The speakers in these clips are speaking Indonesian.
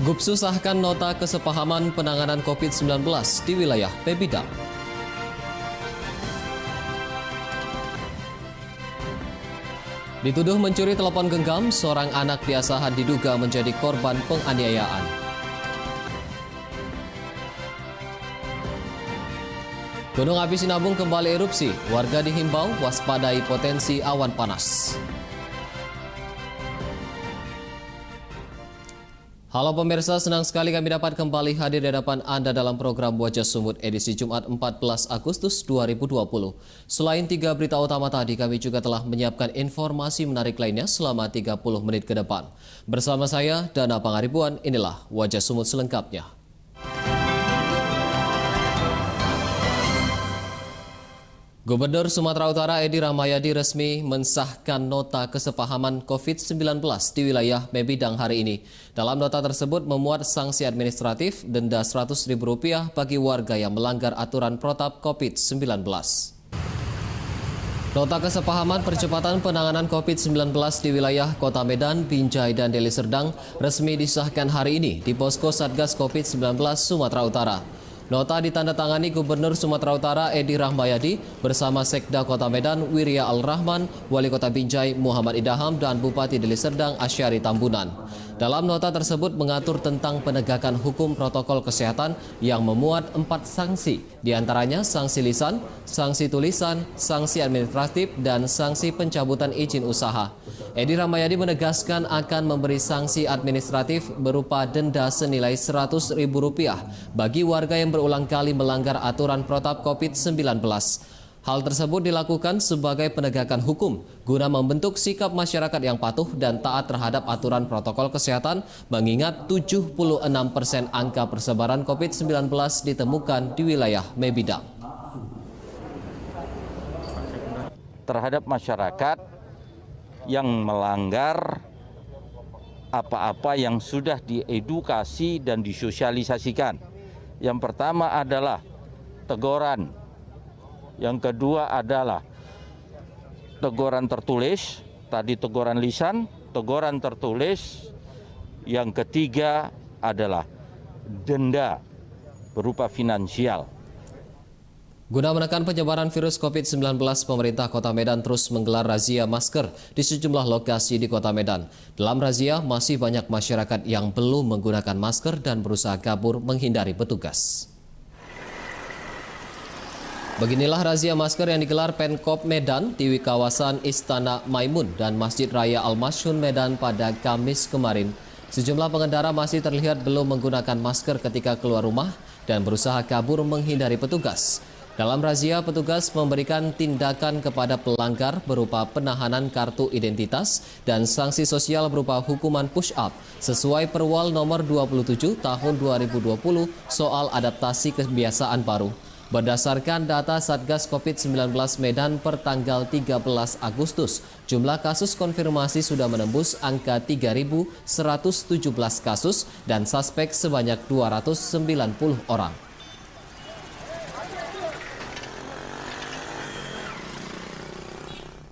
Gubsu sahkan nota kesepahaman penanganan COVID-19 di wilayah Pemidang. Dituduh mencuri telepon genggam, seorang anak di Asahan diduga menjadi korban penganiayaan. Gunung api Sinabung kembali erupsi, warga dihimbau waspadai potensi awan panas. Halo pemirsa, senang sekali kami dapat kembali hadir di hadapan Anda dalam program Wajah Sumut edisi Jumat 14 Agustus 2020. Selain 3 berita utama tadi, kami juga telah menyiapkan informasi menarik lainnya selama 30 menit ke depan. Bersama saya, Dana Pangaribuan, inilah Wajah Sumut selengkapnya. Gubernur Sumatera Utara Edi Rahmayadi resmi mensahkan nota kesepahaman COVID-19 di wilayah Pemidang hari ini. Dalam nota tersebut memuat sanksi administratif denda Rp100.000 bagi warga yang melanggar aturan protap COVID-19. Nota kesepahaman percepatan penanganan COVID-19 di wilayah Kota Medan, Binjai, dan Deli Serdang resmi disahkan hari ini di Posko Satgas COVID-19 Sumatera Utara. Nota ditandatangani Gubernur Sumatera Utara Edi Rahmayadi bersama Sekda Kota Medan Wirya Al-Rahman, Wali Kota Binjai Muhammad Idaham, dan Bupati Deli Serdang Asyari Tambunan. Dalam nota tersebut mengatur tentang penegakan hukum protokol kesehatan yang memuat 4 sanksi, diantaranya sanksi lisan, sanksi tulisan, sanksi administratif, dan sanksi pencabutan izin usaha. Edi Rahmayadi menegaskan akan memberi sanksi administratif berupa denda senilai Rp100.000 bagi warga yang berulang kali melanggar aturan protap COVID-19. Hal tersebut dilakukan sebagai penegakan hukum guna membentuk sikap masyarakat yang patuh dan taat terhadap aturan protokol kesehatan, mengingat 76% angka persebaran COVID-19 ditemukan di wilayah Pemidang. Terhadap masyarakat yang melanggar apa-apa yang sudah diedukasi dan disosialisasikan. Yang pertama adalah teguran. Yang kedua adalah teguran tertulis, tadi teguran lisan, teguran tertulis. Yang ketiga adalah denda berupa finansial. Guna menekan penyebaran virus COVID-19, pemerintah Kota Medan terus menggelar razia masker di sejumlah lokasi di Kota Medan. Dalam razia, masih banyak masyarakat yang belum menggunakan masker dan berusaha kabur menghindari petugas. Beginilah razia masker yang digelar Pemkab Medan di kawasan Istana Maimun dan Masjid Raya Al-Masyhun Medan pada Kamis kemarin. Sejumlah pengendara masih terlihat belum menggunakan masker ketika keluar rumah dan berusaha kabur menghindari petugas. Dalam razia, petugas memberikan tindakan kepada pelanggar berupa penahanan kartu identitas dan sanksi sosial berupa hukuman push-up sesuai Perwal nomor 27 tahun 2020 soal adaptasi kebiasaan baru. Berdasarkan data Satgas COVID-19 Medan per tanggal 13 Agustus, jumlah kasus konfirmasi sudah menembus angka 3.117 kasus dan suspek sebanyak 290 orang.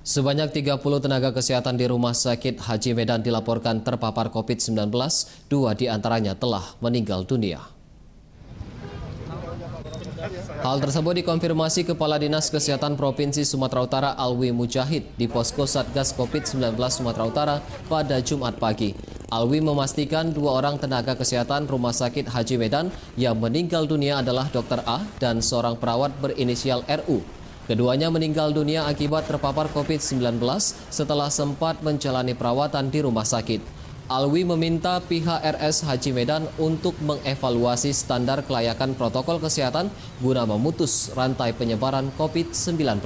Sebanyak 30 tenaga kesehatan di Rumah Sakit Haji Medan dilaporkan terpapar COVID-19, 2 diantaranya telah meninggal dunia. Hal tersebut dikonfirmasi Kepala Dinas Kesehatan Provinsi Sumatera Utara Alwi Mujahid di Posko Satgas COVID-19 Sumatera Utara pada Jumat pagi. Alwi memastikan 2 orang tenaga kesehatan Rumah Sakit Haji Medan yang meninggal dunia adalah Dr. A dan seorang perawat berinisial RU. Keduanya meninggal dunia akibat terpapar COVID-19 setelah sempat menjalani perawatan di rumah sakit. Alwi meminta pihak RS Haji Medan untuk mengevaluasi standar kelayakan protokol kesehatan guna memutus rantai penyebaran COVID-19.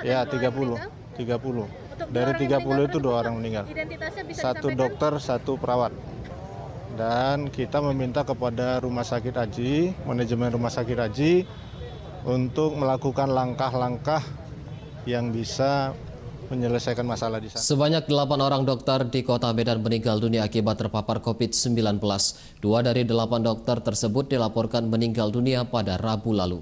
Ya, 30. Dari 30 itu 2 orang meninggal. Satu dokter, 1 perawat. Dan kita meminta kepada Rumah Sakit Haji, manajemen Rumah Sakit Haji untuk melakukan langkah-langkah yang bisa menyelesaikan masalah di sana. Sebanyak 8 orang dokter di Kota Medan meninggal dunia akibat terpapar COVID-19. 2 dari 8 dokter tersebut dilaporkan meninggal dunia pada Rabu lalu.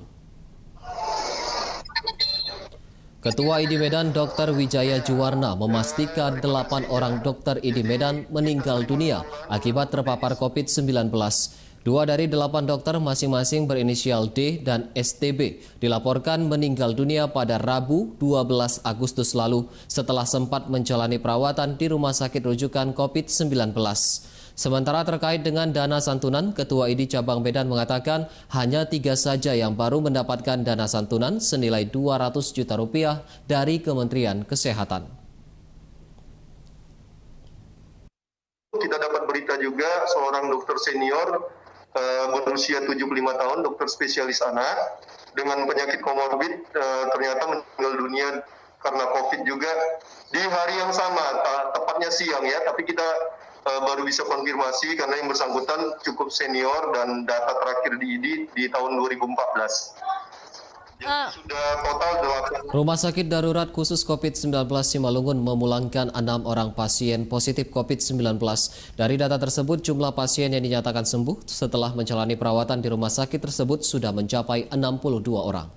Ketua ID Medan Dr. Wijaya Juwarna memastikan 8 orang dokter ID Medan meninggal dunia akibat terpapar COVID-19. 2 dari 8 dokter masing-masing berinisial D dan STB dilaporkan meninggal dunia pada Rabu 12 Agustus lalu setelah sempat menjalani perawatan di Rumah Sakit Rujukan COVID-19. Sementara terkait dengan dana santunan, Ketua ID Cabang Medan mengatakan hanya 3 saja yang baru mendapatkan dana santunan senilai 200 juta rupiah dari Kementerian Kesehatan. Kita dapat berita juga seorang dokter senior berusia 75 tahun, dokter spesialis anak dengan penyakit komorbid ternyata meninggal dunia karena COVID juga di hari yang sama, tepatnya siang ya, tapi kita baru bisa konfirmasi karena yang bersangkutan cukup senior dan data terakhir di ID di tahun 2014. Jadi sudah total 8. Rumah Sakit Darurat Khusus COVID-19 Simalungun memulangkan 6 orang pasien positif COVID-19. Dari data tersebut, jumlah pasien yang dinyatakan sembuh setelah menjalani perawatan di rumah sakit tersebut sudah mencapai 62 orang.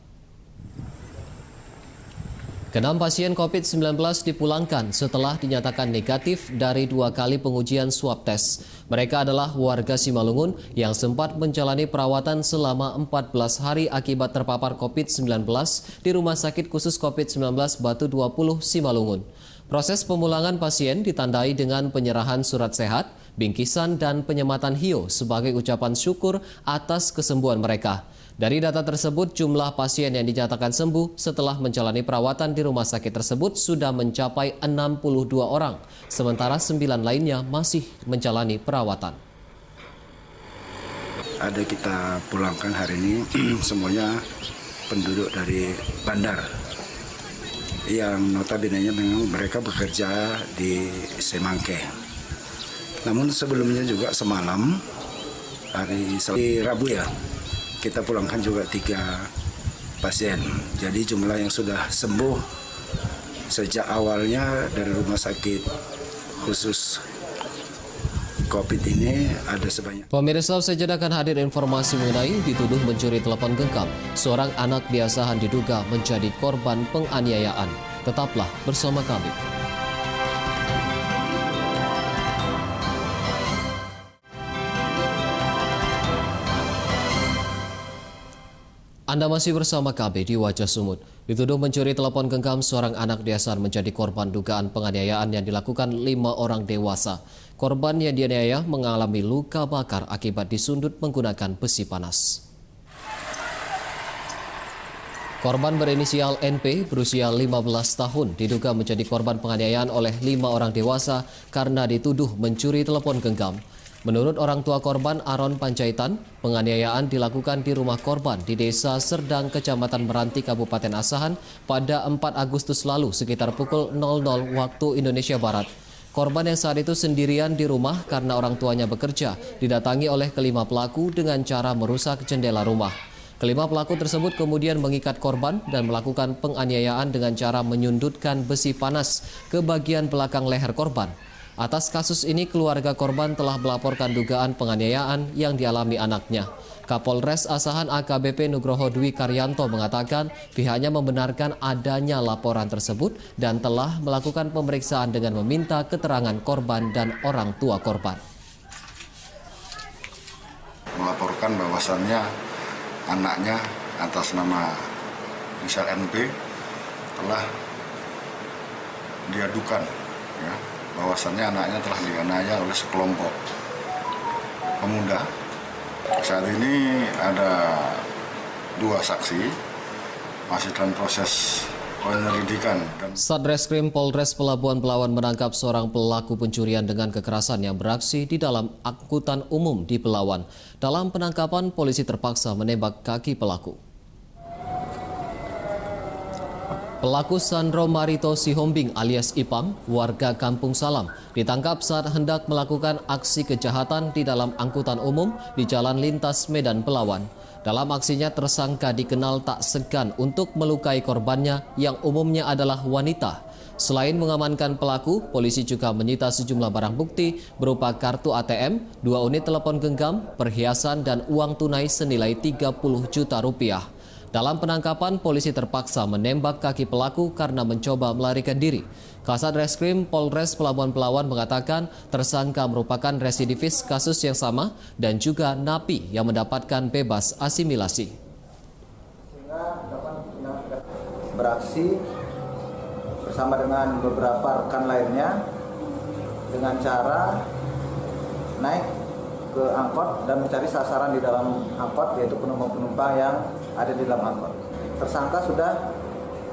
Ke-6 pasien COVID-19 dipulangkan setelah dinyatakan negatif dari 2 kali pengujian swab tes. Mereka adalah warga Simalungun yang sempat menjalani perawatan selama 14 hari akibat terpapar COVID-19 di Rumah Sakit Khusus COVID-19 Batu 20 Simalungun. Proses pemulangan pasien ditandai dengan penyerahan surat sehat, bingkisan dan penyematan hiyo sebagai ucapan syukur atas kesembuhan mereka. Dari data tersebut, jumlah pasien yang dinyatakan sembuh setelah menjalani perawatan di rumah sakit tersebut sudah mencapai 62 orang, sementara 9 lainnya masih menjalani perawatan. Ada kita pulangkan hari ini semuanya penduduk dari bandar yang notabene memang mereka bekerja di Semangke. Namun sebelumnya juga semalam hari Rabu ya, kita pulangkan juga 3 pasien. Jadi jumlah yang sudah sembuh sejak awalnya dari rumah sakit khusus COVID ini ada sebanyak. Pemirsa, sejenak akan hadir informasi mengenai dituduh mencuri telepon genggam. Seorang anak di Asahan diduga menjadi korban penganiayaan. Tetaplah bersama kami. Anda masih bersama KB di Wajah Sumut. Dituduh mencuri telepon genggam, seorang anak di Asahan menjadi korban dugaan penganiayaan yang dilakukan 5 orang dewasa. Korban yang dianiaya mengalami luka bakar akibat disundut menggunakan besi panas. Korban berinisial NP berusia 15 tahun diduga menjadi korban penganiayaan oleh 5 orang dewasa karena dituduh mencuri telepon genggam. Menurut orang tua korban, Aron Panjaitan, penganiayaan dilakukan di rumah korban di Desa Serdang, Kecamatan Meranti, Kabupaten Asahan pada 4 Agustus lalu sekitar pukul 00 waktu Indonesia Barat. Korban yang saat itu sendirian di rumah karena orang tuanya bekerja, didatangi oleh kelima pelaku dengan cara merusak jendela rumah. Kelima pelaku tersebut kemudian mengikat korban dan melakukan penganiayaan dengan cara menyundutkan besi panas ke bagian belakang leher korban. Atas kasus ini, keluarga korban telah melaporkan dugaan penganiayaan yang dialami anaknya. Kapolres Asahan AKBP Nugroho Dwi Karyanto mengatakan pihaknya membenarkan adanya laporan tersebut dan telah melakukan pemeriksaan dengan meminta keterangan korban dan orang tua korban. Melaporkan bahwasannya anaknya atas nama inisial NP telah diadukan, ya, bahwasannya anaknya telah dianiaya oleh sekelompok pemuda. Saat ini ada 2 saksi masih dalam proses penyelidikan. Satreskrim Polres Pelabuhan Belawan menangkap seorang pelaku pencurian dengan kekerasan yang beraksi di dalam angkutan umum di Belawan. Dalam penangkapan, polisi terpaksa menembak kaki pelaku. Pelaku Sandro Marito Sihombing alias Ipam, warga Kampung Salam, ditangkap saat hendak melakukan aksi kejahatan di dalam angkutan umum di Jalan Lintas Medan Belawan. Dalam aksinya, tersangka dikenal tak segan untuk melukai korbannya yang umumnya adalah wanita. Selain mengamankan pelaku, polisi juga menyita sejumlah barang bukti berupa kartu ATM, 2 unit telepon genggam, perhiasan dan uang tunai senilai 30 juta rupiah. Dalam penangkapan, polisi terpaksa menembak kaki pelaku karena mencoba melarikan diri. Kasat Reskrim Polres Pelabuhan Pelawan mengatakan tersangka merupakan residivis kasus yang sama dan juga napi yang mendapatkan bebas asimilasi. Beraksi bersama dengan beberapa rekan lainnya dengan cara naik ke angkot dan mencari sasaran di dalam angkot, yaitu penumpang-penumpang yang ada di dalam angkot. Tersangka sudah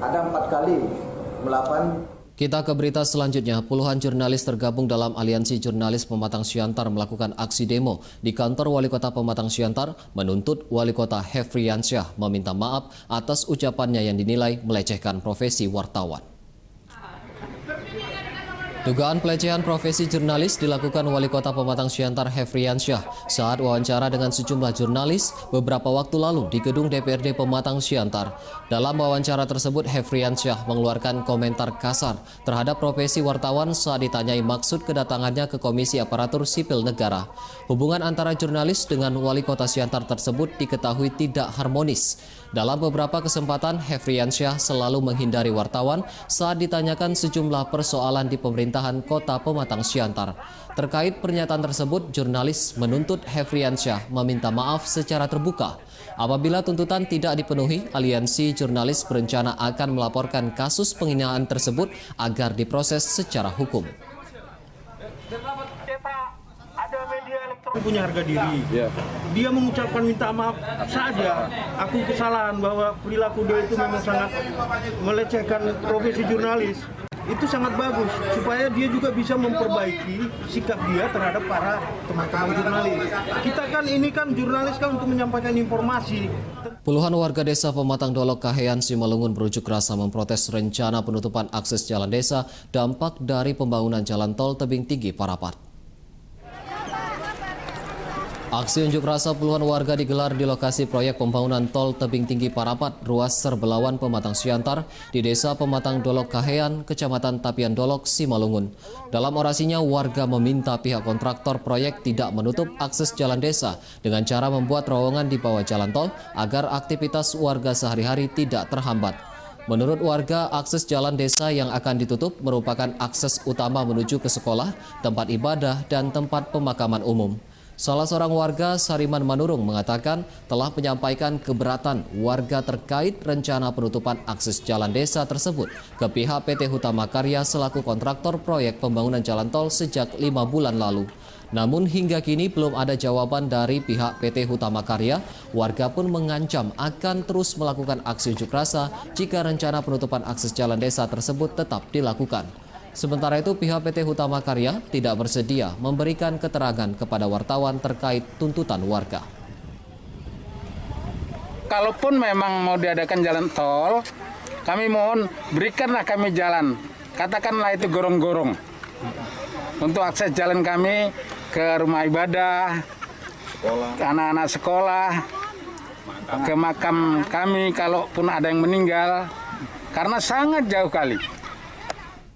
ada 4 kali melakukan. Kita ke berita selanjutnya. Puluhan jurnalis tergabung dalam Aliansi Jurnalis Pematang Siantar melakukan aksi demo di kantor Wali Kota Pematang Siantar menuntut Wali Kota Hefriansyah meminta maaf atas ucapannya yang dinilai melecehkan profesi wartawan. Dugaan pelecehan profesi jurnalis dilakukan Wali Kota Pematang Siantar Hefriansyah saat wawancara dengan sejumlah jurnalis beberapa waktu lalu di gedung DPRD Pematang Siantar. Dalam wawancara tersebut, Hefriansyah mengeluarkan komentar kasar terhadap profesi wartawan saat ditanyai maksud kedatangannya ke Komisi Aparatur Sipil Negara. Hubungan antara jurnalis dengan Wali Kota Siantar tersebut diketahui tidak harmonis. Dalam beberapa kesempatan, Hefriansyah selalu menghindari wartawan saat ditanyakan sejumlah persoalan di pemerintahan Kota Pematang Siantar. Terkait pernyataan tersebut, jurnalis menuntut Hefriansyah meminta maaf secara terbuka. Apabila tuntutan tidak dipenuhi, Aliansi Jurnalis berencana akan melaporkan kasus penghinaan tersebut agar diproses secara hukum. Punya harga diri. Dia mengucapkan minta maaf saja. Aku kesalahan bahwa perilaku dia itu memang sangat melecehkan profesi jurnalis. Itu sangat bagus supaya dia juga bisa memperbaiki sikap dia terhadap para teman-teman jurnalis. Kita kan ini kan jurnalis kan untuk menyampaikan informasi. Puluhan warga desa Pematang Dolok Kahean Simalungun berunjuk rasa memprotes rencana penutupan akses jalan desa dampak dari pembangunan jalan tol Tebing Tinggi Parapat. Aksi unjuk rasa puluhan warga digelar di lokasi proyek pembangunan tol Tebing Tinggi Parapat, ruas Serbelawan Pematang Siantar di Desa Pematang Dolok Kahean, Kecamatan Tapian Dolok, Simalungun. Dalam orasinya, warga meminta pihak kontraktor proyek tidak menutup akses jalan desa dengan cara membuat terowongan di bawah jalan tol agar aktivitas warga sehari-hari tidak terhambat. Menurut warga, akses jalan desa yang akan ditutup merupakan akses utama menuju ke sekolah, tempat ibadah, dan tempat pemakaman umum. Salah seorang warga, Sariman Manurung, mengatakan telah menyampaikan keberatan warga terkait rencana penutupan akses jalan desa tersebut ke pihak PT Hutama Karya selaku kontraktor proyek pembangunan jalan tol sejak 5 bulan lalu. Namun hingga kini belum ada jawaban dari pihak PT Hutama Karya. Warga pun mengancam akan terus melakukan aksi unjuk rasa jika rencana penutupan akses jalan desa tersebut tetap dilakukan. Sementara itu, pihak PT Hutama Karya tidak bersedia memberikan keterangan kepada wartawan terkait tuntutan warga. Kalaupun memang mau diadakan jalan tol, kami mohon berikanlah kami jalan. Katakanlah itu gorong-gorong. Untuk akses jalan kami ke rumah ibadah, ke anak-anak sekolah, ke makam kami kalaupun ada yang meninggal, karena sangat jauh kali.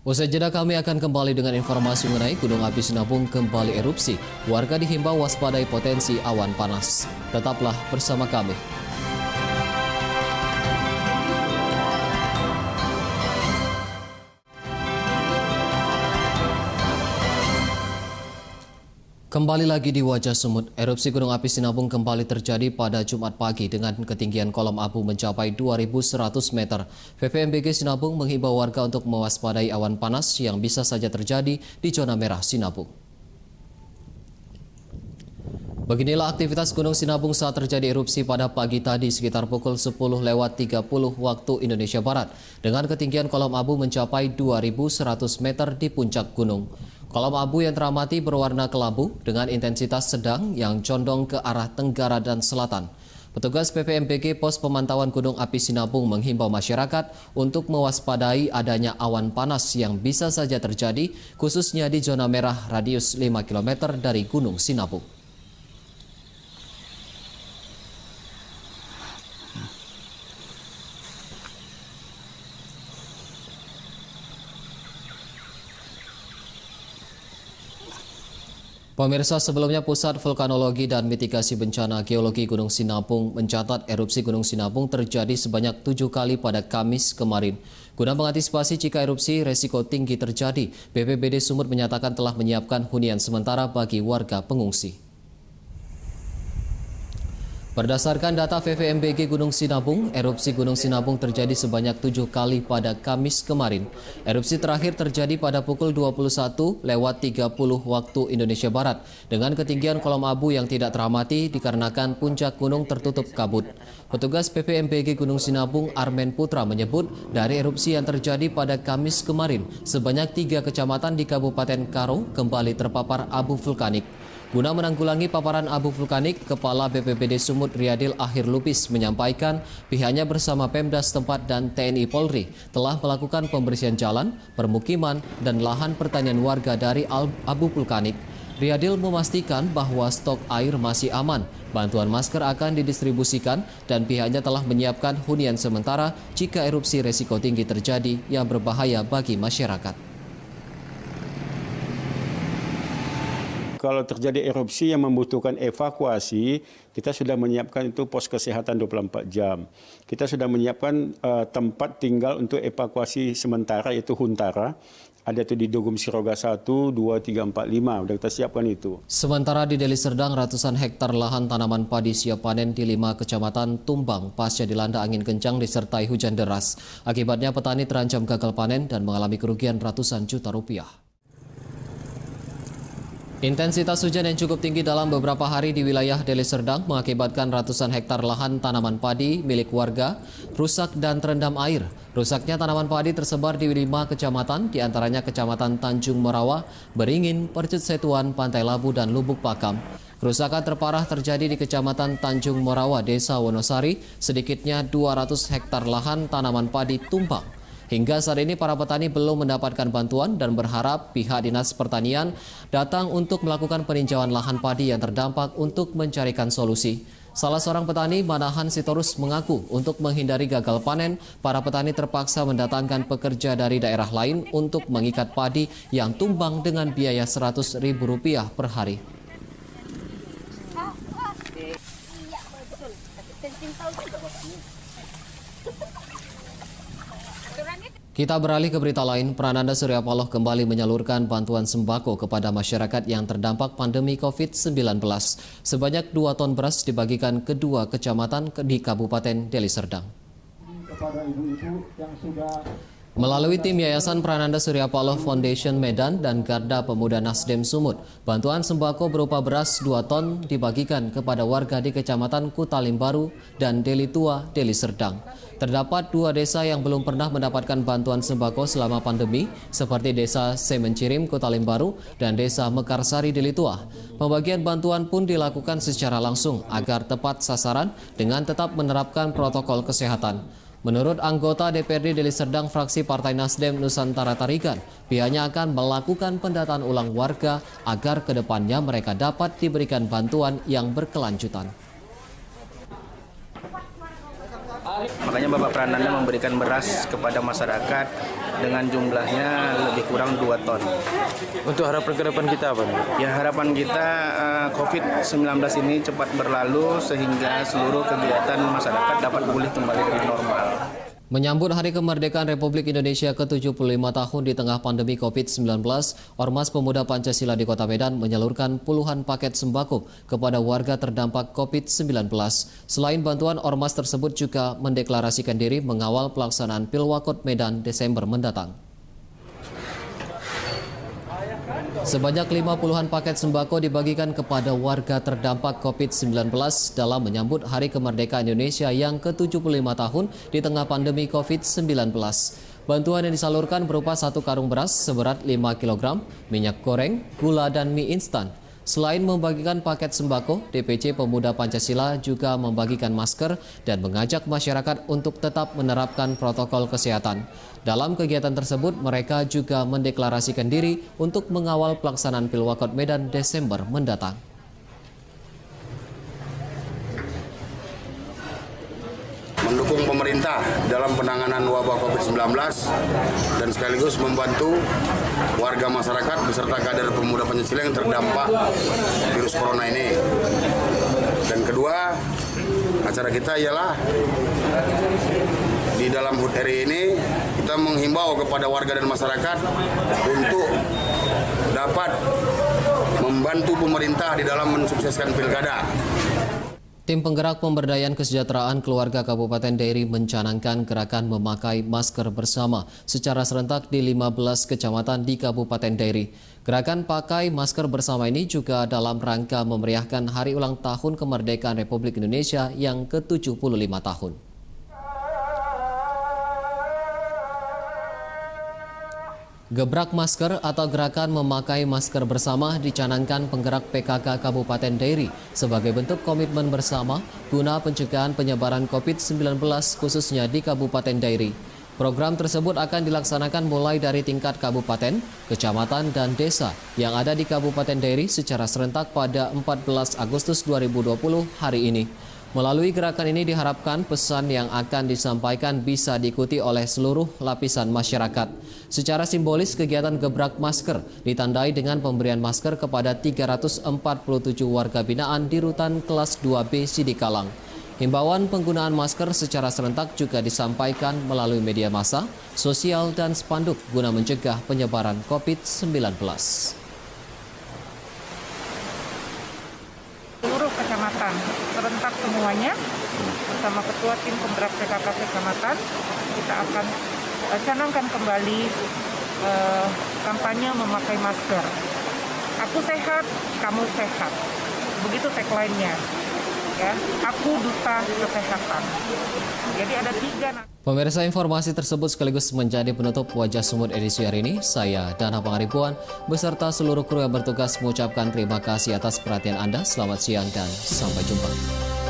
Usai jeda kami akan kembali dengan informasi mengenai Gunung Api Sinabung kembali erupsi. Warga dihimbau waspadai potensi awan panas. Tetaplah bersama kami. Kembali lagi di Wajah Sumut, erupsi Gunung Api Sinabung kembali terjadi pada Jumat pagi dengan ketinggian kolom abu mencapai 2.100 meter. PVMBG Sinabung menghimbau warga untuk mewaspadai awan panas yang bisa saja terjadi di zona merah Sinabung. Beginilah aktivitas Gunung Sinabung saat terjadi erupsi pada pagi tadi sekitar pukul 10.30 waktu Indonesia Barat dengan ketinggian kolom abu mencapai 2.100 meter di puncak gunung. Kolom abu yang teramati berwarna kelabu dengan intensitas sedang yang condong ke arah tenggara dan selatan. Petugas PVMBG Pos Pemantauan Gunung Api Sinabung menghimbau masyarakat untuk mewaspadai adanya awan panas yang bisa saja terjadi, khususnya di zona merah radius 5 km dari Gunung Sinabung. Pemirsa, sebelumnya Pusat Vulkanologi dan Mitigasi Bencana Geologi Gunung Sinabung mencatat erupsi Gunung Sinabung terjadi sebanyak 7 kali pada Kamis kemarin. Guna mengantisipasi jika erupsi resiko tinggi terjadi, BPBD Sumut menyatakan telah menyiapkan hunian sementara bagi warga pengungsi. Berdasarkan data VVMBG Gunung Sinabung, erupsi Gunung Sinabung terjadi sebanyak 7 kali pada Kamis kemarin. Erupsi terakhir terjadi pada pukul 21:30 waktu Indonesia Barat dengan ketinggian kolom abu yang tidak teramati dikarenakan puncak gunung tertutup kabut. Petugas VVMBG Gunung Sinabung Armen Putra menyebut dari erupsi yang terjadi pada Kamis kemarin, sebanyak 3 kecamatan di Kabupaten Karo kembali terpapar abu vulkanik. Guna menanggulangi paparan abu vulkanik, Kepala BPBD Sumut Riyadil Akhir Lupis menyampaikan pihaknya bersama Pemda setempat dan TNI Polri telah melakukan pembersihan jalan, permukiman, dan lahan pertanian warga dari abu vulkanik. Riyadil memastikan bahwa stok air masih aman, bantuan masker akan didistribusikan, dan pihaknya telah menyiapkan hunian sementara jika erupsi resiko tinggi terjadi yang berbahaya bagi masyarakat. Kalau terjadi erupsi yang membutuhkan evakuasi, kita sudah menyiapkan itu pos kesehatan 24 jam. Kita sudah menyiapkan tempat tinggal untuk evakuasi sementara, yaitu Huntara. Ada itu di Dugum Siroga 1, 2, 3, 4, 5. Sudah kita siapkan itu. Sementara di Deli Serdang, ratusan hektar lahan tanaman padi siap panen di 5 kecamatan tumbang pasca dilanda angin kencang disertai hujan deras. Akibatnya petani terancam gagal panen dan mengalami kerugian ratusan juta rupiah. Intensitas hujan yang cukup tinggi dalam beberapa hari di wilayah Deli Serdang mengakibatkan ratusan hektar lahan tanaman padi milik warga rusak dan terendam air. Rusaknya tanaman padi tersebar di 5 kecamatan, diantaranya Kecamatan Tanjung Merawa, Beringin, Percut Setuan, Pantai Labu, dan Lubuk Pakam. Kerusakan terparah terjadi di Kecamatan Tanjung Merawa, Desa Wonosari, sedikitnya 200 hektar lahan tanaman padi tumbang. Hingga saat ini para petani belum mendapatkan bantuan dan berharap pihak Dinas Pertanian datang untuk melakukan peninjauan lahan padi yang terdampak untuk mencarikan solusi. Salah seorang petani, Manahan Sitorus, mengaku untuk menghindari gagal panen, para petani terpaksa mendatangkan pekerja dari daerah lain untuk mengikat padi yang tumbang dengan biaya Rp100.000 per hari. Kita beralih ke berita lain. Prananda Surya Paloh kembali menyalurkan bantuan sembako kepada masyarakat yang terdampak pandemi COVID-19. Sebanyak 2 ton beras dibagikan kedua kecamatan di Kabupaten Deli Serdang. Melalui tim Yayasan Prananda Surya Paloh Foundation Medan dan Garda Pemuda Nasdem Sumut, bantuan sembako berupa beras 2 ton dibagikan kepada warga di Kecamatan Kutalimbaru dan Deli Tua, Deli Serdang. Terdapat 2 desa yang belum pernah mendapatkan bantuan sembako selama pandemi, seperti Desa Semencirim, Kutalimbaru, dan Desa Mekarsari, Deli Tua. Pembagian bantuan pun dilakukan secara langsung agar tepat sasaran dengan tetap menerapkan protokol kesehatan. Menurut anggota DPRD Deli Serdang fraksi Partai Nasdem Nusantara Tarigan, pihaknya akan melakukan pendataan ulang warga agar kedepannya mereka dapat diberikan bantuan yang berkelanjutan. Makanya Bapak Prananda memberikan beras kepada masyarakat dengan jumlahnya lebih kurang 2 ton. Untuk harapan ke depan kita apa nih? Ya, harapan kita COVID-19 ini cepat berlalu sehingga seluruh kegiatan masyarakat dapat pulih kembali dengan normal. Menyambut Hari Kemerdekaan Republik Indonesia ke-75 tahun di tengah pandemi COVID-19, Ormas Pemuda Pancasila di Kota Medan menyalurkan puluhan paket sembako kepada warga terdampak COVID-19. Selain bantuan, Ormas tersebut juga mendeklarasikan diri mengawal pelaksanaan Pilwakot Medan Desember mendatang. Sebanyak 50-an paket sembako dibagikan kepada warga terdampak COVID-19 dalam menyambut Hari Kemerdekaan Indonesia yang ke-75 tahun di tengah pandemi COVID-19. Bantuan yang disalurkan berupa 1 karung beras seberat 5 kg, minyak goreng, gula, dan mie instan. Selain membagikan paket sembako, DPC Pemuda Pancasila juga membagikan masker dan mengajak masyarakat untuk tetap menerapkan protokol kesehatan. Dalam kegiatan tersebut, mereka juga mendeklarasikan diri untuk mengawal pelaksanaan Pilwakot Medan Desember mendatang. Mendukung pemerintah pemerintah dalam penanganan wabah COVID-19 dan sekaligus membantu warga masyarakat beserta kader pemuda Pancasila yang terdampak virus corona ini. Dan kedua, acara kita ialah di dalam HUT RI ini kita menghimbau kepada warga dan masyarakat untuk dapat membantu pemerintah di dalam mensukseskan pilkada. Tim penggerak pemberdayaan kesejahteraan keluarga Kabupaten Dairi mencanangkan gerakan memakai masker bersama secara serentak di 15 kecamatan di Kabupaten Dairi. Gerakan pakai masker bersama ini juga dalam rangka memeriahkan hari ulang tahun kemerdekaan Republik Indonesia yang ke-75 tahun. Gebrak masker atau gerakan memakai masker bersama dicanangkan penggerak PKK Kabupaten Dairi sebagai bentuk komitmen bersama guna pencegahan penyebaran COVID-19 khususnya di Kabupaten Dairi. Program tersebut akan dilaksanakan mulai dari tingkat kabupaten, kecamatan, dan desa yang ada di Kabupaten Dairi secara serentak pada 14 Agustus 2020 hari ini. Melalui gerakan ini diharapkan pesan yang akan disampaikan bisa diikuti oleh seluruh lapisan masyarakat. Secara simbolis, kegiatan gebrak masker ditandai dengan pemberian masker kepada 347 warga binaan di rutan kelas 2B Sidikalang. Himbauan penggunaan masker secara serentak juga disampaikan melalui media massa, sosial, dan spanduk guna mencegah penyebaran COVID-19. Seluruh kecamatan serentak semuanya bersama ketua tim penggerak PKK kecamatan kita akan canangkan kembali kampanye memakai masker. Aku sehat, kamu sehat. Begitu tagline-nya. Ya, aku duta kesehatan. Jadi ada 3. Pemirsa, informasi tersebut sekaligus menjadi penutup Wajah Sumut edisi hari ini. Saya Dana Pangaribuan beserta seluruh kru yang bertugas mengucapkan terima kasih atas perhatian Anda. Selamat siang dan sampai jumpa.